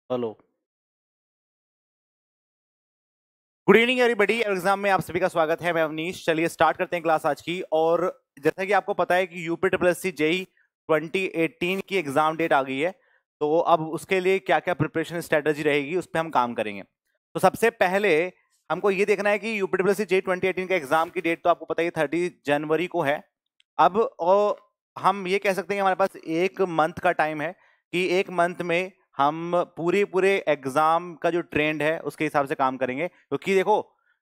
Hello, good evening everybody. Exam में आप सभी का स्वागत है। मैं अवनीश। चलिए स्टार्ट करते हैं क्लास आज की। और जैसा कि आपको पता है कि UP triple S C JE 2018 की एग्जाम डेट आ गई है। तो अब उसके लिए क्या क्या प्रिपरेशन स्ट्रेटजी रहेगी उस पर हम काम करेंगे। तो सबसे पहले हमको ये देखना है कि UP triple S C JE 2018 का एग्जाम की डेट तो आपको पता ही 30 जनवरी को है। अब और हम ये कह सकते हैं कि हमारे पास एक मंथ का टाइम है कि एक मंथ में हम पूरे पूरे एग्जाम का जो ट्रेंड है उसके हिसाब से काम करेंगे। क्योंकि देखो,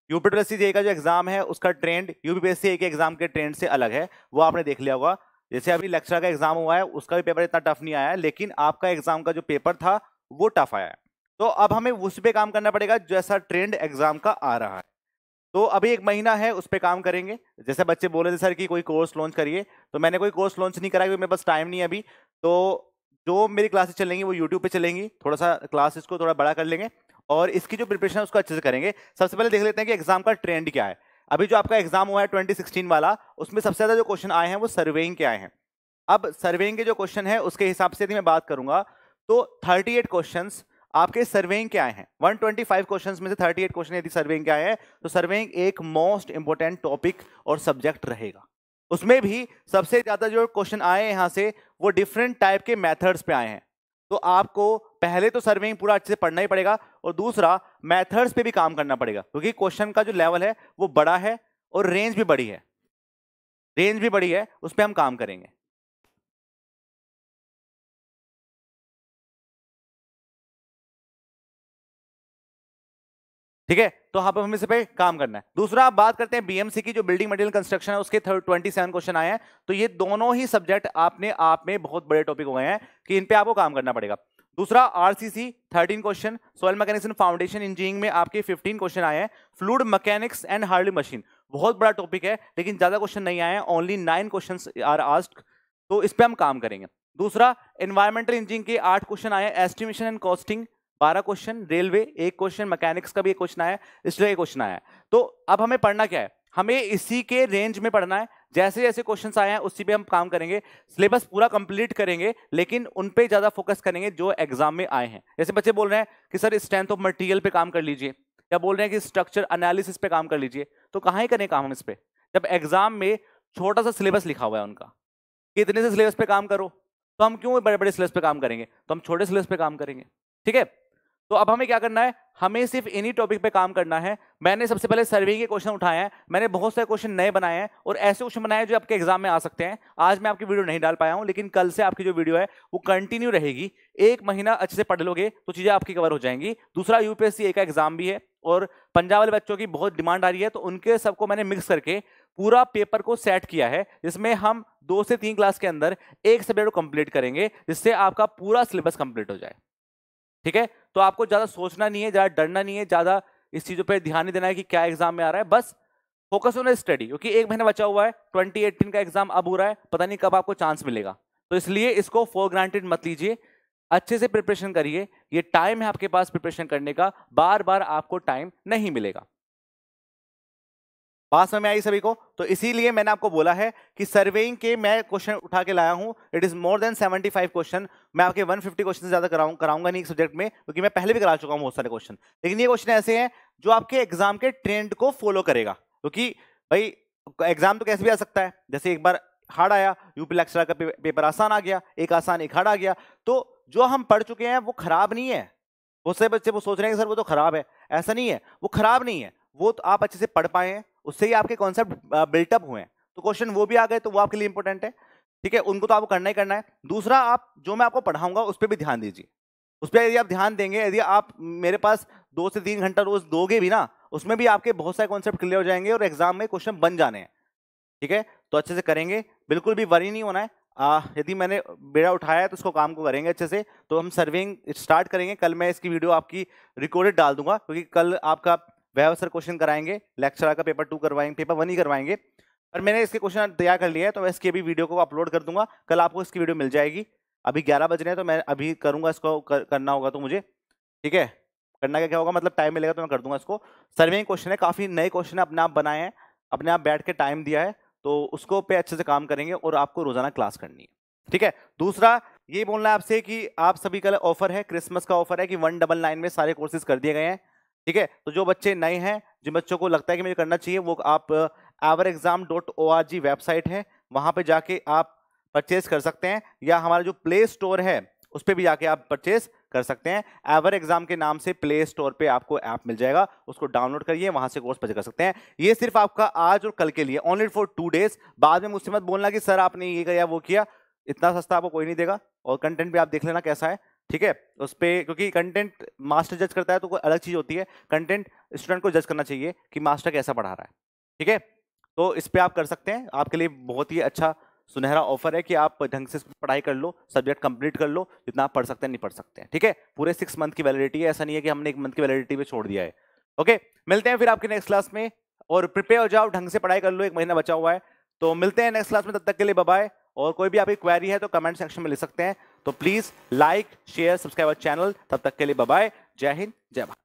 यूपीपीएससी जेई का जो एग्जाम है उसका ट्रेंड यूपीपीएससी के एग्जाम के ट्रेंड से अलग है। वो आपने देख लिया होगा। जैसे अभी लेक्चर का एग्जाम हुआ है उसका भी पेपर इतना टफ नहीं आया है, लेकिन आपका एग्जाम का जो पेपर था वो टफ आया है। तो अब हमें उस पर काम करना पड़ेगा जैसा ट्रेंड एग्जाम का आ रहा है। तो अभी एक महीना है, उस पर काम करेंगे। जैसे बच्चे बोले थे सर कि कोई कोर्स लॉन्च करिए, तो मैंने कोई कोर्स लॉन्च नहीं करा क्योंकि मेरे पास टाइम नहीं है अभी। तो जो मेरी क्लासेस चलेंगी वो यूट्यूब पे चलेंगी। थोड़ा सा क्लासेस को थोड़ा बड़ा कर लेंगे और इसकी जो प्रिपरेशन है उसको अच्छे से करेंगे। सबसे पहले देख लेते हैं कि एग्जाम का ट्रेंड क्या है। अभी जो आपका एग्जाम हुआ है 2016 वाला, उसमें सबसे ज्यादा जो क्वेश्चन आए हैं वो सर्वेइंग के आए हैं। अब सर्वेइंग के जो क्वेश्चन है उसके हिसाब से यदि मैं बात करूंगा तो 38 क्वेश्चंस आपके सर्वेइंग के आए हैं। 125 क्वेश्चंस में से 38 क्वेश्चन यदि सर्वेइंग के आए हैं तो सर्वेइंग एक मोस्ट इंपोर्टेंट टॉपिक और सब्जेक्ट रहेगा। उसमें भी सबसे ज्यादा जो क्वेश्चन आए हैं यहां से वो डिफरेंट टाइप के मेथड्स पे आए हैं। तो आपको पहले तो सर्वेइंग पूरा अच्छे से पढ़ना ही पड़ेगा और दूसरा मेथड्स पे भी काम करना पड़ेगा, क्योंकि क्वेश्चन का जो लेवल है वो बड़ा है और रेंज भी बड़ी है। रेंज भी बड़ी है, उस पर हम काम करेंगे। ठीक है, तो आप हमें इस पे काम करना है। दूसरा आप बात करते हैं बीएमसी की, जो बिल्डिंग मटेरियल कंस्ट्रक्शन है, उसके 27 क्वेश्चन आए हैं। तो ये दोनों ही सब्जेक्ट आपने आप में बहुत बड़े टॉपिक हो गए हैं कि इन पे आपको काम करना पड़ेगा। दूसरा RCC 13 question, soil mechanics and foundation engineering में आपके 15 क्वेश्चन आए हैं। Fluid mechanics and hardly machine बहुत बड़ा टॉपिक है लेकिन ज्यादा क्वेश्चन नहीं आए हैं, ओनली 9 क्वेश्चन आर आस्क्ड। तो इस पे हम काम करेंगे। दूसरा एनवायरमेंटल इंजीनियरिंग के 8 क्वेश्चन आए हैं। Estimation and costing 12 question, railway एक क्वेश्चन, मैकेनिक्स का भी एक क्वेश्चन आया, इसलिए एक क्वेश्चन आया है। तो अब हमें पढ़ना क्या है, हमें इसी के रेंज में पढ़ना है। जैसे जैसे क्वेश्चंस आए हैं उसी पे हम काम करेंगे। सिलेबस पूरा कंप्लीट करेंगे लेकिन उन पे ज्यादा फोकस करेंगे जो एग्जाम में आए हैं। जैसे बच्चे बोल रहे हैं कि सर स्ट्रेंथ ऑफ मटेरियल पे काम कर लीजिए, या बोल रहे हैं कि स्ट्रक्चर एनालिसिस पे काम कर लीजिए, तो कहाँ ही करें काम हम इस पे, जब एग्जाम में छोटा सा सिलेबस लिखा हुआ है उनका कि इतने से सिलेबस पे काम करो। तो हम क्यों बड़े बड़े सिलेबस पे काम करेंगे, तो हम छोटे सिलेबस पे काम करेंगे। ठीक है, तो अब हमें क्या करना है, हमें सिर्फ इन्हीं टॉपिक पे काम करना है। मैंने सबसे पहले सर्वे के क्वेश्चन उठाए हैं, मैंने बहुत सारे क्वेश्चन नए बनाए हैं और ऐसे क्वेश्चन बनाए हैं जो आपके एग्जाम में आ सकते हैं। आज मैं आपकी वीडियो नहीं डाल पाया हूं, लेकिन कल से आपकी जो वीडियो है वो कंटिन्यू रहेगी। एक महीना अच्छे से पढ़ लोगे तो चीजें आपकी कवर हो जाएंगी। दूसरा यूपीएससी का एग्जाम भी है और पंजाब वाले बच्चों की बहुत डिमांड आ रही है, तो उनके सबको मैंने मिक्स करके पूरा पेपर को सेट किया है, जिसमें हम 2 से 3 क्लास के अंदर एक सब्जेक्ट को कंप्लीट करेंगे, जिससे आपका पूरा सिलेबस कंप्लीट हो जाए। ठीक है, तो आपको ज्यादा सोचना नहीं है, ज्यादा डरना नहीं है, ज्यादा इस चीजों पे ध्यान नहीं देना है कि क्या एग्जाम में आ रहा है। बस फोकस ऑन स्टडी, क्योंकि एक महीना बचा हुआ है। 2018 का एग्जाम अब हो रहा है, पता नहीं कब आपको चांस मिलेगा, तो इसलिए इसको फॉर ग्रांटेड मत लीजिए। अच्छे से प्रिपरेशन करिए। ये टाइम है आपके पास प्रिपरेशन करने का, बार बार आपको टाइम नहीं मिलेगा। बात समझ में आई सभी को? तो इसीलिए मैंने आपको बोला है कि सर्वेइंग के मैं क्वेश्चन उठा के लाया हूं। It is more than 75 question. मैं आपके 150 क्वेश्चन से ज्यादा कराऊंगा नहीं सब्जेक्ट में, क्योंकि मैं पहले भी करा चुका हूं बहुत सारे क्वेश्चन। लेकिन ये क्वेश्चन ऐसे हैं जो आपके एग्जाम के ट्रेंड को फॉलो करेगा। क्योंकि भाई एग्जाम तो कैसे भी आ सकता है। जैसे एक बार हार्ड आया, यूपी लेक्चरर का पेपर आसान आ गया, एक आसान एक हार्ड आ गया। तो जो हम पढ़ चुके हैं वो खराब नहीं है। बहुत से बच्चे वो सोच रहे हैं कि सर वो तो खराब है, ऐसा नहीं है, वो खराब नहीं है। वो तो आप अच्छे से पढ़ पाए हैं, उससे ही आपके कॉन्सेप्ट बिल्टअप हुए हैं, तो क्वेश्चन वो भी आ गए, तो वो आपके लिए इंपॉर्टेंट है। ठीक है, उनको तो आपको करना ही करना है। दूसरा, आप जो मैं आपको पढ़ाऊंगा उस पर भी ध्यान दीजिए। उस पर यदि आप ध्यान देंगे, यदि आप मेरे पास 2 से 3 घंटा रोज दोगे भी ना, उसमें भी आपके बहुत सारे कॉन्सेप्ट क्लियर हो जाएंगे और एग्जाम में क्वेश्चन बन जाने हैं। ठीक है, तो अच्छे से करेंगे, बिल्कुल भी वरी नहीं होना है। यदि मैंने बेड़ा उठाया है तो उसको काम को करेंगे अच्छे से। तो हम सर्विंग स्टार्ट करेंगे। कल मैं इसकी वीडियो आपकी रिकॉर्डेड डाल दूंगा, क्योंकि कल आपका वैभव सर क्वेश्चन कराएंगे, लेक्चरर का पेपर 2 करवाएंगे, पेपर 1 ही करवाएंगे। पर मैंने इसके क्वेश्चन तैयार कर लिया है, तो मैं इसकी भी वीडियो को अपलोड कर दूंगा। कल आपको इसकी वीडियो मिल जाएगी। अभी 11 बज रहे हैं तो मैं अभी करूंगा इसको, करना होगा तो मुझे। ठीक है, करना क्या क्या होगा, मतलब टाइम मिलेगा तो मैं कर दूंगा इसको। सर्विंग क्वेश्चन है, काफी नए क्वेश्चन है, अपने आप बनाए हैं, अपने आप बैठ के टाइम दिया है, तो उसको पे अच्छे से काम करेंगे और आपको रोजाना क्लास करनी है। ठीक है, दूसरा ये बोलना है आपसे कि आप सभी का ऑफर है, क्रिसमस का ऑफर है कि 199 में सारे कोर्सेज कर दिए गए हैं। ठीक है, तो जो बच्चे नए हैं, जिन बच्चों को लगता है कि मुझे करना चाहिए, वो आप ourexam.org वेबसाइट है, वहां पे जाके आप परचेज कर सकते हैं, या हमारा जो प्ले स्टोर है उस पर भी जाके आप परचेज कर सकते हैं। एवर एग्जाम के नाम से प्ले स्टोर पे आपको ऐप मिल जाएगा, उसको डाउनलोड करिए, वहां से कोर्स परचेज कर सकते हैं। ये सिर्फ आपका आज और कल के लिए, ओनली फॉर 2 डेज। बाद में मुझसे मत बोलना कि सर आपने ये किया वो किया, इतना सस्ता आपको कोई नहीं देगा। और कंटेंट भी आप देख लेना कैसा है, ठीक है, उस पर, क्योंकि कंटेंट मास्टर जज करता है तो कोई अलग चीज होती है, कंटेंट स्टूडेंट को जज करना चाहिए कि मास्टर कैसा पढ़ा रहा है। ठीक है, तो इस पे आप कर सकते हैं, आपके लिए बहुत ही अच्छा सुनहरा ऑफर है कि आप ढंग से पढ़ाई कर लो, सब्जेक्ट कंप्लीट कर लो, जितना आप पढ़ सकते हैं नहीं पढ़ सकते हैं। ठीक है, पूरे 6 मंथ की वैलिडिटी है, ऐसा नहीं है कि हमने 1 मंथ की वैलिडिटी पे छोड़ दिया है। ओके, मिलते हैं फिर आपके नेक्स्ट क्लास में, और प्रिपेयर हो जाओ, ढंग से पढ़ाई कर लो, 1 महीना बचा हुआ है। तो मिलते हैं नेक्स्ट क्लास में, तब तक के लिए बाय बाय। और कोई भी आपकी क्वेरी है तो कमेंट सेक्शन में लिख सकते हैं। तो please like share subscribe channel. तब तक के लिए बाय बाय, जय हिंद जय भारत।